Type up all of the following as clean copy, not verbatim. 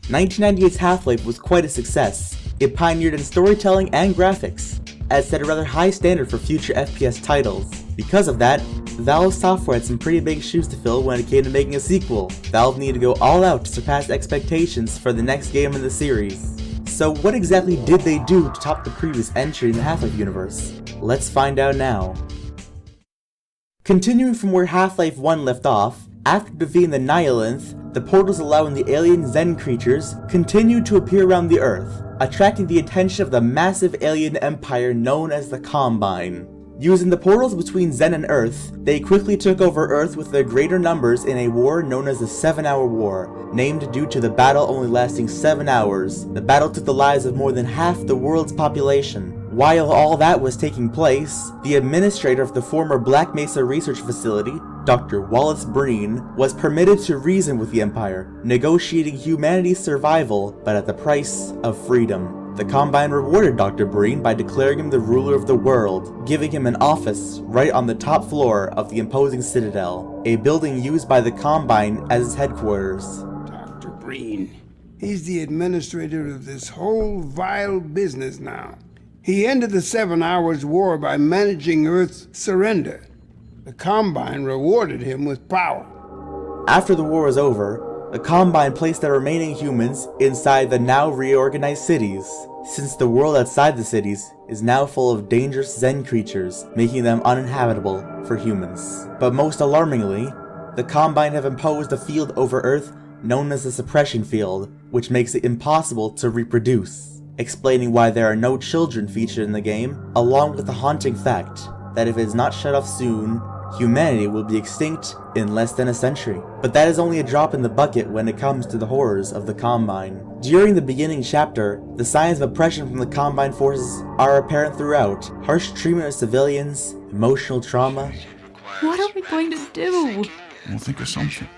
1998's Half-Life was quite a success. It pioneered in storytelling and graphics, as set a rather high standard for future FPS titles. Because of that, Valve Software had some pretty big shoes to fill when it came to making a sequel. Valve needed to go all out to surpass expectations for the next game in the series. So what exactly did they do to top the previous entry in the Half-Life universe? Let's find out now. Continuing from where Half-Life 1 left off, after defeating the Nihilinth, the portals allowing the alien Xen creatures continued to appear around the Earth, attracting the attention of the massive alien empire known as the Combine. Using the portals between Xen and Earth, they quickly took over Earth with their greater numbers in a war known as the 7-Hour War, named due to the battle only lasting 7 hours. The battle took the lives of more than half the world's population. While all that was taking place, the administrator of the former Black Mesa Research Facility, Dr. Wallace Breen, was permitted to reason with the Empire, negotiating humanity's survival, but at the price of freedom. The Combine rewarded Dr. Breen by declaring him the ruler of the world, giving him an office right on the top floor of the imposing Citadel, a building used by the Combine as its headquarters. Dr. Breen, he's the administrator of this whole vile business now. He ended the 7 Hours War by managing Earth's surrender. The Combine rewarded him with power. After the war was over, the Combine placed the remaining humans inside the now reorganized cities, since the world outside the cities is now full of dangerous Xen creatures, making them uninhabitable for humans. But most alarmingly, the Combine have imposed a field over Earth known as the Suppression Field, which makes it impossible to reproduce, explaining why there are no children featured in the game, along with the haunting fact that if it is not shut off soon, humanity will be extinct in less than a century. But that is only a drop in the bucket when it comes to the horrors of the Combine. During the beginning chapter, the signs of oppression from the Combine forces are apparent throughout. Harsh treatment of civilians, emotional trauma. What are we going to do? We'll think of something.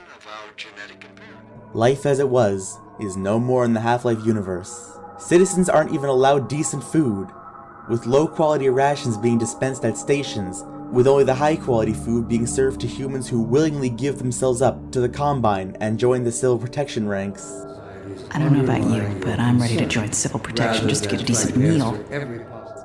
Life as it was is no more in the Half-Life universe. Citizens aren't even allowed decent food, with low-quality rations being dispensed at stations, with only the high-quality food being served to humans who willingly give themselves up to the Combine and join the Civil Protection ranks. I don't know about you, but I'm ready to join Civil Protection just to get a decent meal.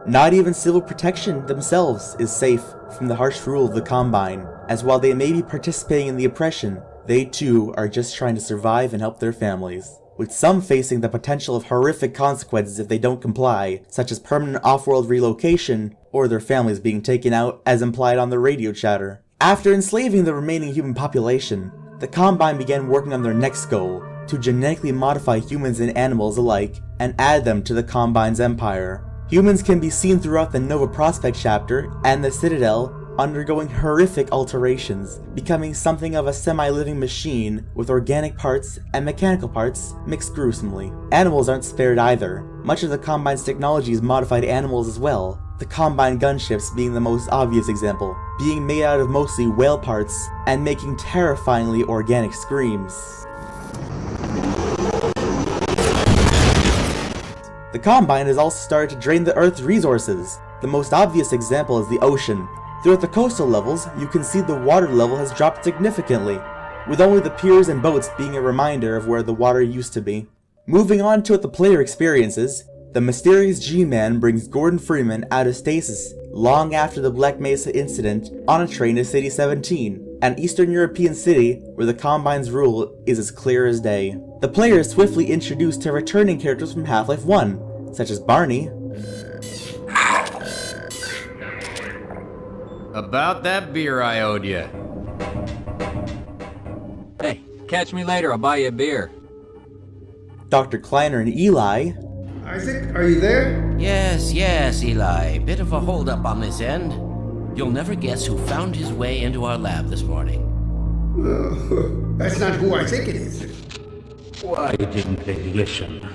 Not even Civil Protection themselves is safe from the harsh rule of the Combine, as while they may be participating in the oppression, they too are just trying to survive and help their families, with some facing the potential of horrific consequences if they don't comply, such as permanent off-world relocation, or their families being taken out as implied on the radio chatter. After enslaving the remaining human population, the Combine began working on their next goal, to genetically modify humans and animals alike, and add them to the Combine's empire. Humans can be seen throughout the Nova Prospekt chapter and the Citadel, undergoing horrific alterations, becoming something of a semi-living machine with organic parts and mechanical parts mixed gruesomely. Animals aren't spared either. Much of the Combine's technology is modified animals as well, the Combine gunships being the most obvious example, being made out of mostly whale parts and making terrifyingly organic screams. The Combine has also started to drain the Earth's resources. The most obvious example is the ocean. Throughout the coastal levels, you can see the water level has dropped significantly, with only the piers and boats being a reminder of where the water used to be. Moving on to what the player experiences, the mysterious G-Man brings Gordon Freeman out of stasis long after the Black Mesa incident on a train to City 17, an Eastern European city where the Combine's rule is as clear as day. The player is swiftly introduced to returning characters from Half-Life 1, such as Barney, about that beer I owed you. Hey, catch me later, I'll buy you a beer. Dr. Kleiner and Eli, Isaac, are you there? Yes, Eli. Bit of a holdup on this end. You'll never guess who found his way into our lab this morning. That's not who I think it is. Why didn't they listen?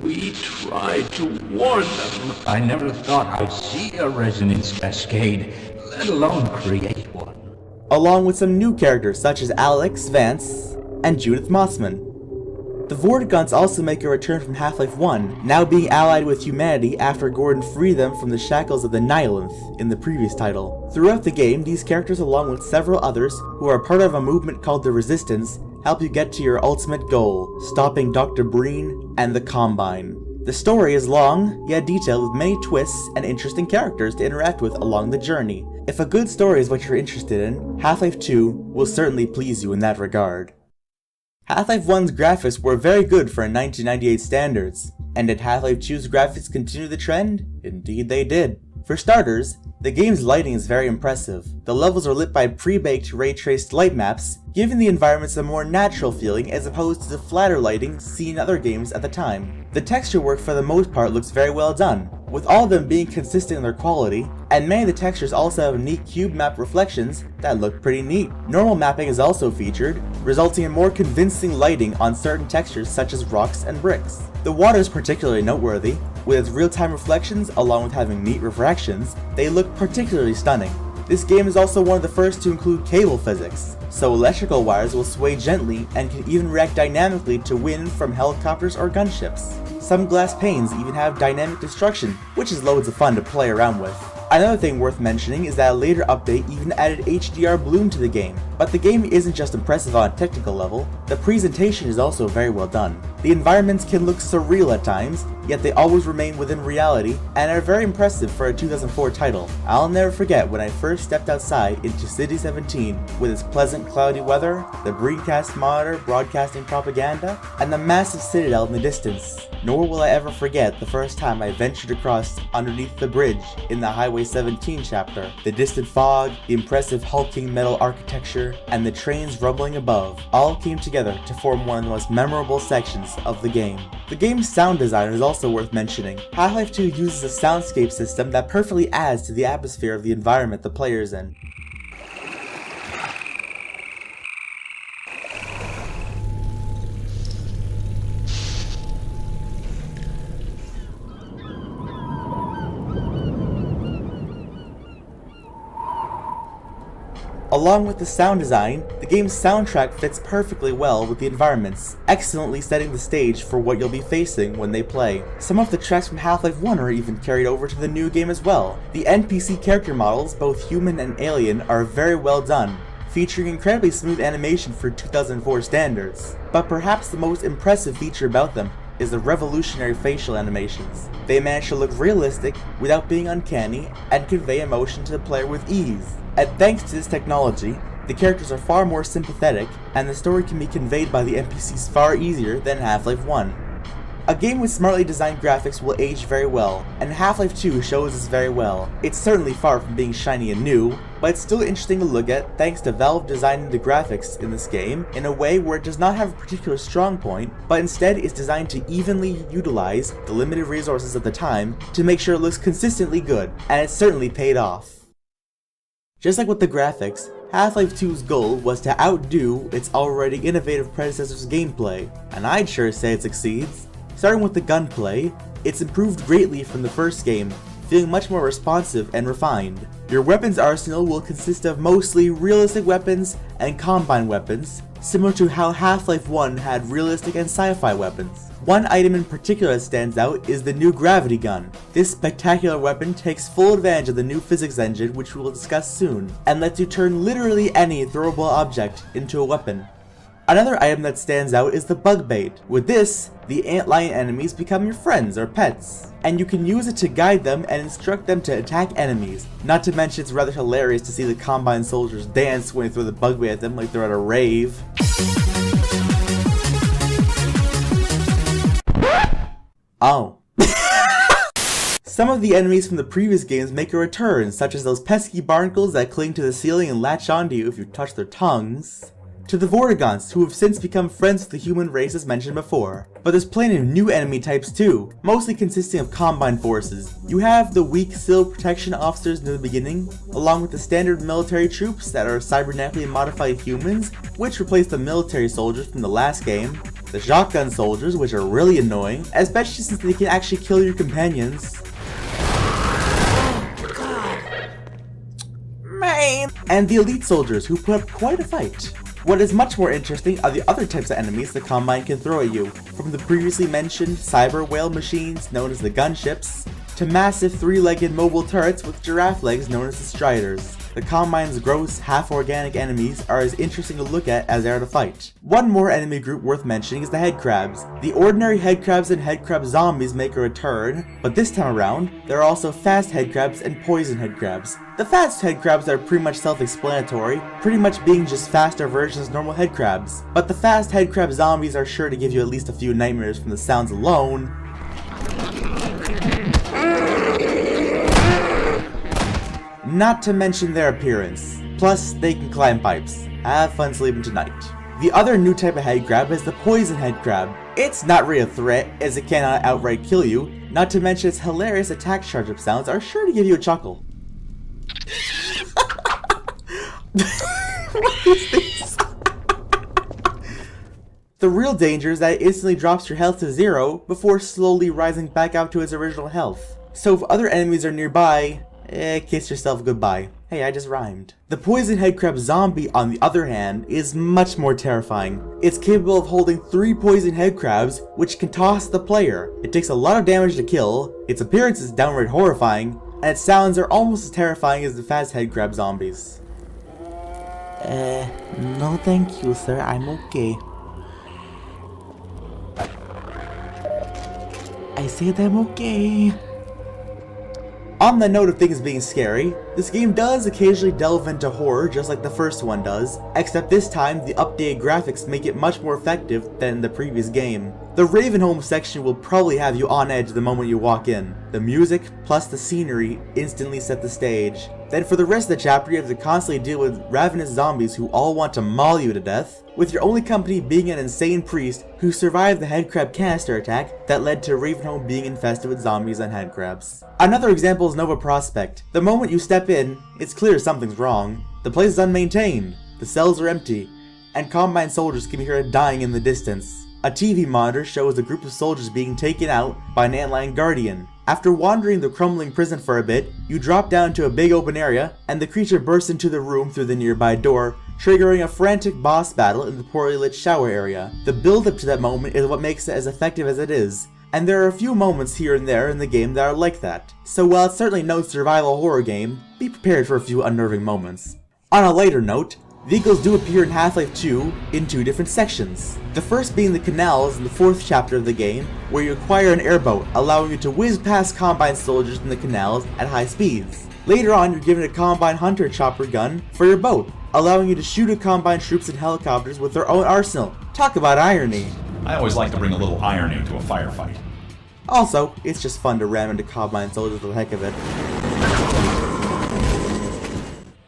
We tried to warn them. I never thought I'd see a resonance cascade, let alone create one. along with some new characters such as Alex Vance and Judith Mossman. The Vortigaunts also make a return from Half-Life 1, now being allied with humanity after Gordon freed them from the shackles of the Nihilinth in the previous title. Throughout the game, these characters along with several others who are part of a movement called the Resistance help you get to your ultimate goal, stopping Dr. Breen and the Combine. The story is long, yet detailed with many twists and interesting characters to interact with along the journey. If a good story is what you're interested in, Half-Life 2 will certainly please you in that regard. Half-Life 1's graphics were very good for 1998 standards, and did Half-Life 2's graphics continue the trend? Indeed they did. For starters, the game's lighting is very impressive. The levels are lit by pre-baked ray-traced light maps, giving the environments a more natural feeling as opposed to the flatter lighting seen in other games at the time. The texture work for the most part looks very well done, with all of them being consistent in their quality, and many of the textures also have neat cube map reflections that look pretty neat. Normal mapping is also featured, resulting in more convincing lighting on certain textures such as rocks and bricks. The water is particularly noteworthy. With its real-time reflections along with having neat refractions, they look particularly stunning. This game is also one of the first to include cable physics, so electrical wires will sway gently and can even react dynamically to wind from helicopters or gunships. Some glass panes even have dynamic destruction, which is loads of fun to play around with. Another thing worth mentioning is that a later update even added HDR bloom to the game, but the game isn't just impressive on a technical level, the presentation is also very well done. The environments can look surreal at times, yet they always remain within reality and are very impressive for a 2004 title. I'll never forget when I first stepped outside into City 17 with its pleasant cloudy weather, the broadcast monitor broadcasting propaganda, and the massive citadel in the distance. Nor will I ever forget the first time I ventured across underneath the bridge in the Highway 17 chapter. The distant fog, the impressive hulking metal architecture, and the trains rumbling above all came together to form one of the most memorable sections of the game. The game's sound design is also worth mentioning. Half-Life 2 uses a soundscape system that perfectly adds to the atmosphere of the environment the player is in. Along with the sound design, the game's soundtrack fits perfectly well with the environments, excellently setting the stage for what you'll be facing when they play. Some of the tracks from Half-Life 1 are even carried over to the new game as well. The NPC character models, both human and alien, are very well done, featuring incredibly smooth animation for 2004 standards. But perhaps the most impressive feature about them is the revolutionary facial animations. They manage to look realistic without being uncanny and convey emotion to the player with ease. And thanks to this technology, the characters are far more sympathetic, and the story can be conveyed by the NPCs far easier than Half-Life 1. A game with smartly designed graphics will age very well, and Half-Life 2 shows this very well. It's certainly far from being shiny and new, but it's still interesting to look at thanks to Valve designing the graphics in this game in a way where it does not have a particular strong point, but instead is designed to evenly utilize the limited resources of the time to make sure it looks consistently good, and it certainly paid off. Just like with the graphics, Half-Life 2's goal was to outdo its already innovative predecessor's gameplay, and I'd sure say it succeeds. Starting with the gunplay, it's improved greatly from the first game, feeling much more responsive and refined. Your weapons arsenal will consist of mostly realistic weapons and combine weapons, similar to how Half-Life 1 had realistic and sci-fi weapons. One item in particular that stands out is the new gravity gun. This spectacular weapon takes full advantage of the new physics engine, which we will discuss soon, and lets you turn literally any throwable object into a weapon. Another item that stands out is the bug bait. With this, the antlion enemies become your friends or pets, and you can use it to guide them and instruct them to attack enemies. Not to mention it's rather hilarious to see the Combine soldiers dance when you throw the bug bait at them like they're at a rave. Oh. Some of the enemies from the previous games make a return, such as those pesky barnacles that cling to the ceiling and latch onto you if you touch their tongues, to the Vortigaunts, who have since become friends with the human race as mentioned before. But there's plenty of new enemy types too, mostly consisting of Combine forces. You have the weak civil protection officers in the beginning, along with the standard military troops that are cybernetically modified humans, which replace the military soldiers from the last game, the shotgun soldiers, which are really annoying, especially since they can actually kill your companions. Man! And the elite soldiers, who put up quite a fight. What is much more interesting are the other types of enemies the Combine can throw at you, from the previously mentioned cyber whale machines known as the gunships, to massive three-legged mobile turrets with giraffe legs known as the Striders. the Combine's gross, half-organic enemies are as interesting to look at as they are to fight. One more enemy group worth mentioning is the headcrabs. The ordinary headcrabs and headcrab zombies make a return, but this time around, there are also fast headcrabs and poison headcrabs. The fast headcrabs are pretty much self-explanatory, pretty much being just faster versions of normal headcrabs. But the fast headcrab zombies are sure to give you at least a few nightmares from the sounds alone. Not to mention their appearance. Plus, they can climb pipes. Have fun sleeping tonight. The other new type of headcrab is the poison headcrab. It's not really a threat, as it cannot outright kill you, not to mention its hilarious attack charge-up sounds are sure to give you a chuckle. What is this? The real danger is that it instantly drops your health to 0 before slowly rising back up to its original health. So if other enemies are nearby, kiss yourself goodbye. Hey, I just rhymed. The poison headcrab zombie, on the other hand, is much more terrifying. It's capable of holding 3 poison headcrabs, which can toss the player. It takes a lot of damage to kill, its appearance is downright horrifying, and its sounds are almost as terrifying as the fast headcrab zombies. No thank you, sir. I'm okay. I said I'm okay. On the note of things being scary, this game does occasionally delve into horror just like the first one does, except this time the updated graphics make it much more effective than the previous game. The Ravenholm section will probably have you on edge the moment you walk in. The music plus the scenery instantly set the stage. Then for the rest of the chapter you have to constantly deal with ravenous zombies who all want to maul you to death, with your only company being an insane priest who survived the headcrab canister attack that led to Ravenholm being infested with zombies and headcrabs. Another example is Nova Prospect. The moment you step in, it's clear something's wrong. The place is unmaintained, the cells are empty, and Combine soldiers can be heard dying in the distance. A TV monitor shows a group of soldiers being taken out by an antlion guardian. After wandering the crumbling prison for a bit, you drop down to a big open area, and the creature bursts into the room through the nearby door, triggering a frantic boss battle in the poorly lit shower area. The build-up to that moment is what makes it as effective as it is, and there are a few moments here and there in the game that are like that. So while it's certainly no survival horror game, be prepared for a few unnerving moments. On a lighter note, vehicles do appear in Half-Life 2 in 2 different sections. The first being the canals in the 4th chapter of the game, where you acquire an airboat, allowing you to whiz past Combine soldiers in the canals at high speeds. Later on, you're given a Combine Hunter chopper gun for your boat, allowing you to shoot at Combine troops and helicopters with their own arsenal. Talk about irony. I always like to bring a little irony into a firefight. Also, it's just fun to ram into Combine soldiers for the heck of it.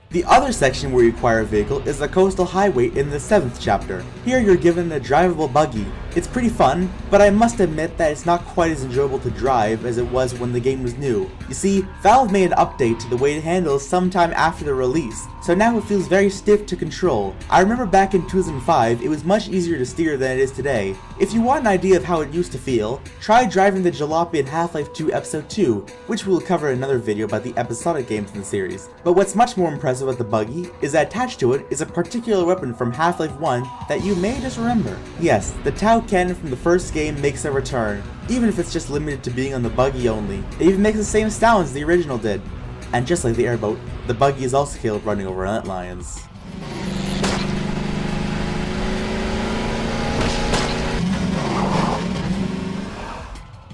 The other section where you acquire a vehicle is the coastal highway in the 7th chapter. Here you're given a drivable buggy. It's pretty fun, but I must admit that it's not quite as enjoyable to drive as it was when the game was new. You see, Valve made an update to the way it handles sometime after the release, so now it feels very stiff to control. I remember back in 2005, it was much easier to steer than it is today. If you want an idea of how it used to feel, try driving the Jalopy in Half-Life 2 Episode 2, which we'll cover in another video about the episodic games in the series. But what's much more impressive about the buggy is that attached to it is a particular weapon from Half-Life 1 that you may just remember. Yes, the Tau cannon from the first game makes a return, even if it's just limited to being on the buggy only. It even makes the same sounds the original did. And just like the airboat, the buggy is also killed running over antlions.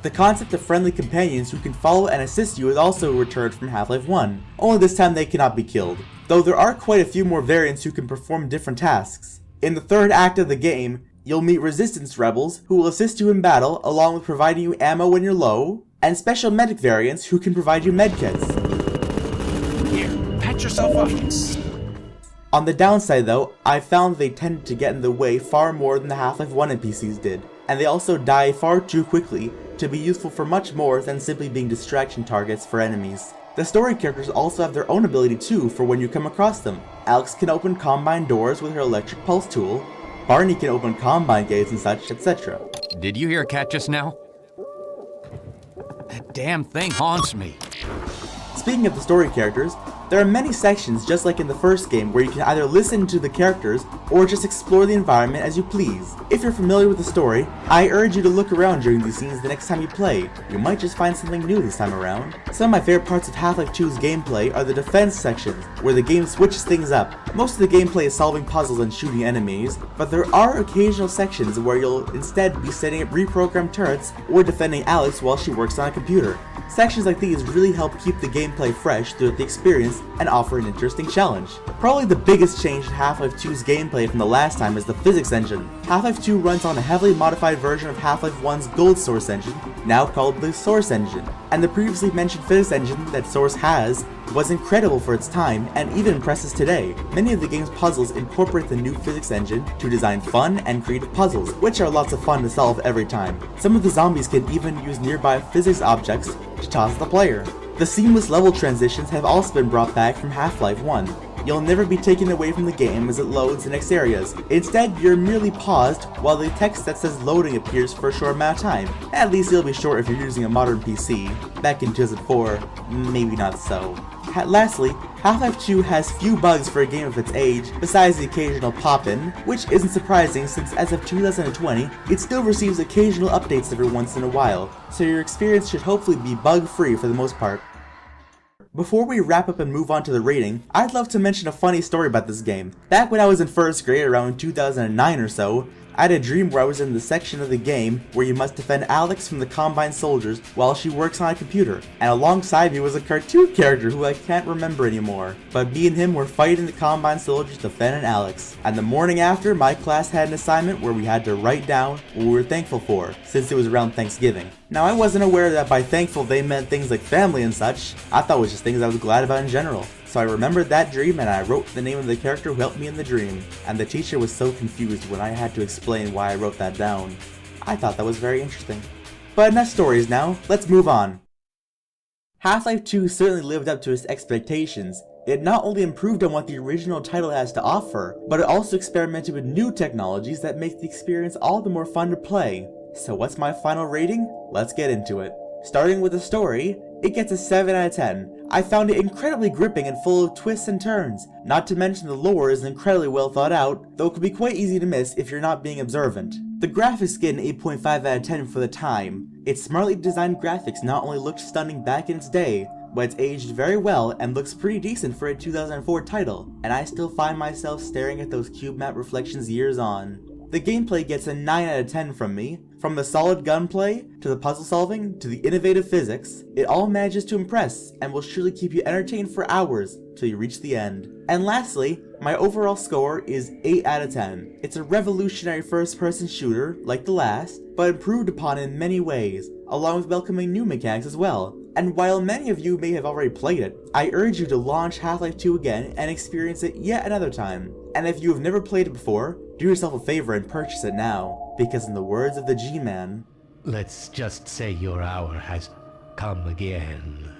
The concept of friendly companions who can follow and assist you is also returned from Half-Life 1, only this time they cannot be killed, though there are quite a few more variants who can perform different tasks. In the 3rd act of the game, you'll meet resistance rebels who will assist you in battle along with providing you ammo when you're low, and special medic variants who can provide you medkits. Here, patch yourself up. On the downside though, I found they tended to get in the way far more than the Half-Life 1 NPCs did, and they also die far too quickly to be useful for much more than simply being distraction targets for enemies. The story characters also have their own ability too for when you come across them. Alex can open Combine doors with her electric pulse tool, Barney can open Combine gates and such, etc. Did you hear a cat just now? That damn thing haunts me. Speaking of the story characters, There are many sections just like in the first game where you can either listen to the characters or just explore the environment as you please. If you're familiar with the story, I urge you to look around during these scenes the next time you play. You might just find something new this time around. Some of my favorite parts of Half-Life 2's gameplay are the defense sections, where the game switches things up. Most of the gameplay is solving puzzles and shooting enemies, but there are occasional sections where you'll instead be setting up reprogrammed turrets or defending Alex while she works on a computer. Sections like these really help keep the gameplay fresh throughout the experience and offer an interesting challenge. Probably the biggest change in Half-Life 2's gameplay from the last time is the physics engine. Half-Life 2 runs on a heavily modified version of Half-Life 1's Gold Source engine, now called the Source engine, and the previously mentioned physics engine that Source has was incredible for its time and even impresses today. Many of the game's puzzles incorporate the new physics engine to design fun and creative puzzles, which are lots of fun to solve every time. Some of the zombies can even use nearby physics objects to toss at the player. The seamless level transitions have also been brought back from Half-Life 1. You'll never be taken away from the game as it loads the next areas. Instead, you're merely paused while the text that says loading appears for a short amount of time. At least it'll be short if you're using a modern PC. Back in 2004, maybe not so. Lastly, Half-Life 2 has few bugs for a game of its age, besides the occasional pop-in, which isn't surprising since as of 2020, it still receives occasional updates every once in a while, so your experience should hopefully be bug-free for the most part. Before we wrap up and move on to the rating, I'd love to mention a funny story about this game. Back when I was in first grade around 2009 or so, I had a dream where I was in the section of the game where you must defend Alex from the Combine soldiers while she works on a computer, and alongside me was a cartoon character who I can't remember anymore, but me and him were fighting the Combine soldiers to defend Alex. And the morning after, my class had an assignment where we had to write down what we were thankful for, since it was around Thanksgiving. Now I wasn't aware that by thankful they meant things like family and such. I thought it was just things I was glad about in general. So I remembered that dream and I wrote the name of the character who helped me in the dream, and the teacher was so confused when I had to explain why I wrote that down. I thought that was very interesting. But enough stories now, let's move on. Half-Life 2 certainly lived up to its expectations. It not only improved on what the original title has to offer, but it also experimented with new technologies that make the experience all the more fun to play. So what's my final rating? Let's get into it. Starting with the story, it gets a 7 out of 10. I found it incredibly gripping and full of twists and turns. Not to mention the lore is incredibly well thought out, though it can be quite easy to miss if you're not being observant. The graphics get an 8.5 out of 10 for the time. Its smartly designed graphics not only looked stunning back in its day, but it's aged very well and looks pretty decent for a 2004 title, and I still find myself staring at those cube map reflections years on. The gameplay gets a 9 out of 10 from me. From the solid gunplay, to the puzzle solving, to the innovative physics, it all manages to impress and will surely keep you entertained for hours till you reach the end. And lastly, my overall score is 8 out of 10. It's a revolutionary first-person shooter, like the last, but improved upon in many ways, along with welcoming new mechanics as well. And while many of you may have already played it, I urge you to launch Half-Life 2 again and experience it yet another time. And if you have never played it before, do yourself a favor and purchase it now, because in the words of the G-Man, Let's just say your hour has come again.